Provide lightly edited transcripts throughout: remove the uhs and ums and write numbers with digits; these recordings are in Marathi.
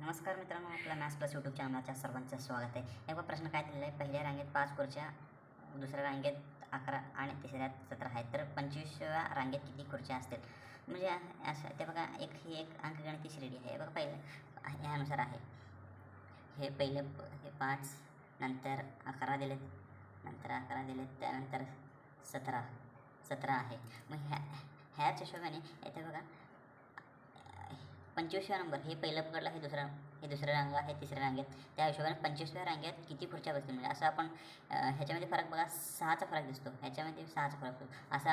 नमस्कार मित्रांनो, आपल्या मॅथ्स प्लस यूट्यूब चॅनलच्या सर्वांचं स्वागत आहे. एक प्रश्न काय दिलेला आहे, पहिल्या रांगेत 5 खुर्च्या, दुसऱ्या रांगेत 11 आणि तिसऱ्यात 17 आहेत, तर 25व्या रांगेत किती खुर्च्या असतील. म्हणजे असं ते बघा, ही एक अंकगणिती श्रेणी आहे बघा. पहिलं ह्यानुसार आहे, हे हे 5, नंतर 11 दिलेत, नंतर 11 दिलेत, त्यानंतर 17 आहे. मग ह्याच हिशोबाने येते बघा. 25व्या नंबर हे पहिलं पकडलं, हे दुसरं रांग आहे तिसऱ्या रांगेत, त्या हिशोबाने 25व्या रांगेत किती खुर्च्या बसतील. म्हणजे असं आपण ह्याच्यामध्ये फरक बघा, 6चा फरक दिसतो, ह्याच्यामध्ये 6चा फरक दिसतो. असा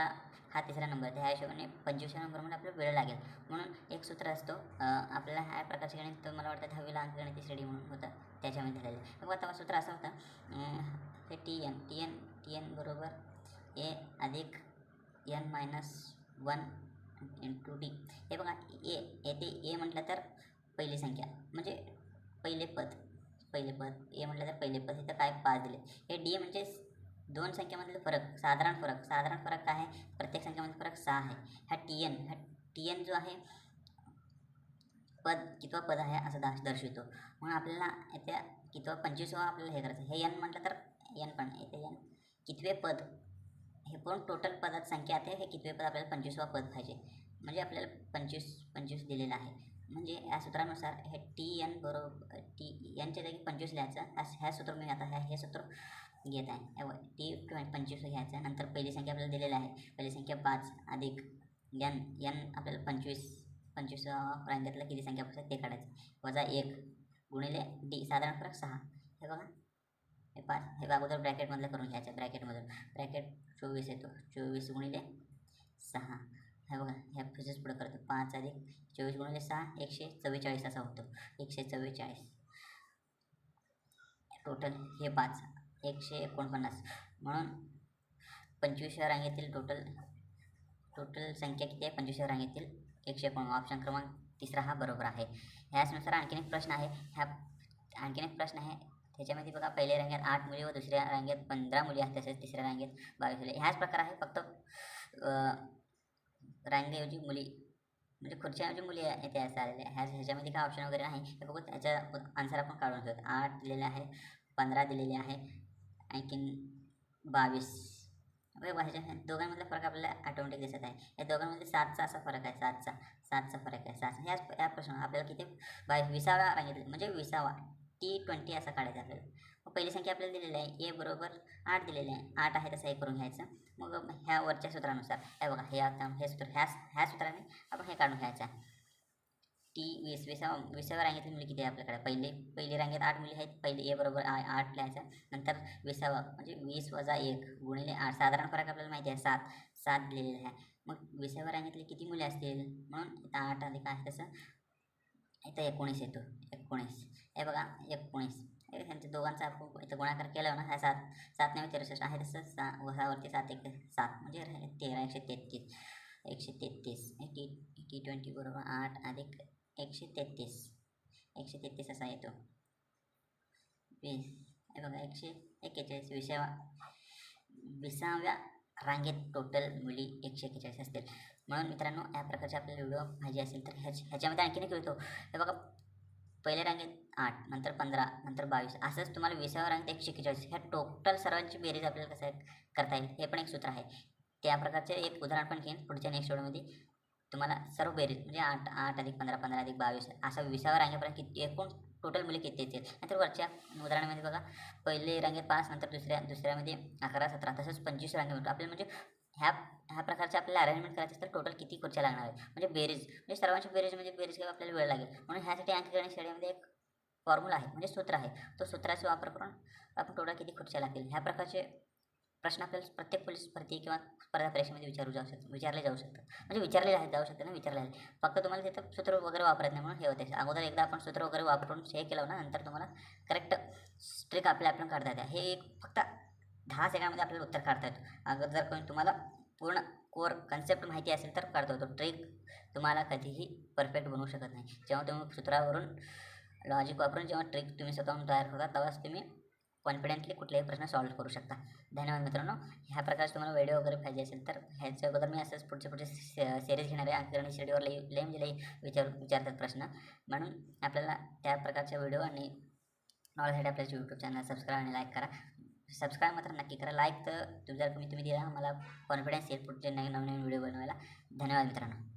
हा तिसरा नंबर, त्या हिशोबाने 25व्या नंबरमध्ये आपल्याला वेळ लागेल. म्हणून एक सूत्र असतो आपल्याला ह्या प्रकारचे गणित, मला वाटतं 10वीला अंकगणिती श्रेणी म्हणून होतं, त्याच्यामध्ये दिलेलं आहे. बघा, तेव्हा सूत्र असं होतं, हे टी एन बरोबर ए अधिक n-1 इंटू डी. हे बघा, येते ए म्हटलं तर पहिली संख्या म्हणजे पहिले पद, ए म्हटलं तर पहिले पद, इथं काय 5 दिले. हे डी म्हणजे दोन संख्यामधलं फरक, साधारण फरक काय आहे, प्रत्येक संख्यामध्ये फरक 6 आहे. हा टी एन जो आहे पद, कितवा पद आहे असं दर्शवतो. म्हणून आपल्याला येत्या कितवा 25वा आपल्याला हे करायचं. हे एन म्हटलं तर एन पण येते एन कितवे पद, हे पण टोटल पदात संख्या आहे, हे कितवे पद आपल्याला 25वा पद पाहिजे. म्हणजे आपल्याला 25 दिलेलं आहे. म्हणजे या सूत्रानुसार हे टी एन बरोबर टी एनच्या जागी 25 लिहायचं. ह्या सूत्र मी आता हे सूत्र घेत आहे. टी 25 घ्यायचं. नंतर पहिली संख्या आपल्याला दिलेली आहे, पहिली संख्या 5 अधिक एन आपल्याला 25 रांगेतलं किती संख्या पाहिजे ते काढायचं, वजा 1 गुणिले डी, साधारण फरक 6. हे बघा, हे 5, हे अगोदर ब्रॅकेटमधलं करून घ्यायचं. ब्रॅकेट 24 येतो, 24 गुणिले 6. हे बघा, ह्या प्रोसेस पुढे करतो, 5 अधिक 24 गुणिले 6 144 असा होतो. 144 टोटल हे 5 149. म्हणून 25व्या रांगेतील टोटल संख्या किती आहे, 25व्या रांगेतील 149. ऑप्शन क्रमांक तिसरा हा बरोबर आहे. ह्याचनुसार आणखीन एक प्रश्न आहे. त्याच्यामध्ये बघा, पहिल्या रांगेत 8 मुली व दुसऱ्या रांगेत 15 मुली आहेत, तसेच तिसऱ्या रांगेत 22 मुली. ह्याच प्रकार आहे, फक्त रांगेऐवजी मुली म्हणजे खुर्च्याऐवजी मुली येते असं आलेले आहे. ह्याच्यामध्ये काय ऑप्शन वगैरे नाही, हे बघू, त्याचा आन्सर आपण काढून घेऊ. 8 दिलेले आहे, 15 दिलेले आहे, आणखीन 22. बघा, ह्याच्या दोघांमधला फरक आपल्याला ऑटोमॅटिक दिसत आहे. या दोघांमध्ये 7चा असा फरक आहे, 7चा फरक आहे. 7 या प्रश्न आपल्याला किती 20व्या रांगेत म्हणजे 20वा T20 असा काढायचा आपल्याला. मग पहिली संख्या आपल्याला दिलेली आहे, ए बरोबर 8 दिलेले आहे, 8 आहे तसं हे करून घ्यायचं. मग ह्या वरच्या सूत्रानुसार हे बघा, हे सूत्र ह्या सूत्राने आपण हे काढून घ्यायचं आहे. टी 20व्या रांगेतली मुली किती आहे आपल्याकडे, पहिली रांगेत 8 मुली आहेत, पहिले ए बरोबर 8 लिहायचं. नंतर 20वा म्हणजे 20 वजा 1 गुणिले 8, साधारण फरक आपल्याला माहिती आहे 7 दिलेले आहे. मग 20व्या रांगेतले किती मुले असतील, म्हणून इथं 8 अधिक आहे तसं इथं 19 येतो, 19. हे बघा, 19 ह्यांच्या दोघांचा आपण इथं गुणाकार केला ना, हा 7 9 63 आहे, तसं वरती 7 1 7 म्हणजे 13 133. T20 बरोबर 8 अधिक 133 असा येतो. 20 हे बघा, 141. 20व्या रांगेत टोटल मुली 141 असतील. म्हणून मित्रांनो, या प्रकारचे आपल्याला व्हिडिओ पाहिजे असेल तर ह्याच्यामध्ये आणखीन एक होतो. हे बघा, पहिल्या रांगेत 8, नंतर 15, नंतर 22, असंच तुम्हाला 20व्या रांगेत 141. ह्या टोटल सर्वांची बेरीज आपल्याला कसं करता येईल, हे पण एक सूत्र आहे. त्या प्रकारचे एक उदाहरण पण घेईन पुढच्या नेक्स्ट व्हिडिओमध्ये. तुम्हाला सर्व बेरीज म्हणजे 8 अधिक 15, 15 अधिक 22 असं 20व्या रांगेपर्यंत किती एकूण टोटल मुली किती येतील. नंतर वरच्या उदाहरणामध्ये बघा, पहिली रांगेत 5, नंतर दुसऱ्यामध्ये 11 17, तसंच 25 रांगेमध्ये आपल्याला म्हणजे ह्या प्रकारचे आपल्याला अरेंजमेंट करायचं असतं. टोटल किती खुर्च्या लागणार आहे म्हणजे बेरीज, म्हणजे सर्वांची बेरीज किंवा आपल्याला वेळ लागेल. म्हणून ह्यासाठी अंकगणित श्रेणीमध्ये एक फॉर्म्युला आहे म्हणजे सूत्र आहे. तो सूत्राचा वापर करून आपण टोटल किती खुर्च्या लागतील ह्या प्रकारचे प्रश्न आपल्याला प्रत्येक पोलीस भरती किंवा स्पर्धा परीक्षेमध्ये विचारले जाऊ शकतात. फक्त तुम्हाला तिथं सूत्र वगैरे वापरत नाही म्हणून हे होते. अगोदर एकदा आपण सूत्र वगैरे वापरून हे केलं ना, नंतर तुम्हाला करेक्ट स्ट्रिक आपण काढता येते. हे एक फक्त 10 सेकंडमध्ये आपल्याला उत्तर काढता येतो. अगोदर जर कोणी तुम्हाला पूर्ण कोर कन्सेप्ट माहिती असेल तर काढता येतो. ट्रिक तुम्हाला कधीही परफेक्ट बनवू शकत नाही. जेव्हा तुम्ही सूत्रावरून लॉजिक वापरून जेव्हा ट्रिक तुम्ही स्वतःहून तयार करता, तेव्हाच तुम्ही कॉन्फिडेंटली कुठलेही प्रश्न सॉल्व्ह करू शकता. धन्यवाद मित्रांनो. ह्या प्रकारचे तुम्हाला व्हिडिओ वगैरे पाहिजे असेल तर ह्याच्या अगोदर मी असंच पुढचे सिरीज घेणार आहे. अंकगणित शिडीवर लई विचारतात प्रश्न, म्हणून आपल्याला त्या प्रकारचे व्हिडिओ आणि नॉलेजसाठी आपल्या यूट्यूब चॅनल सबस्क्राईब आणि लाईक करा. सबस्क्राईब मात्र नक्की करा. लाईक तर जर तुम्ही दिला मला कॉन्फिडन्स येईल पुढचे नवीन व्हिडिओ बनवायला. धन्यवाद मित्रांनो.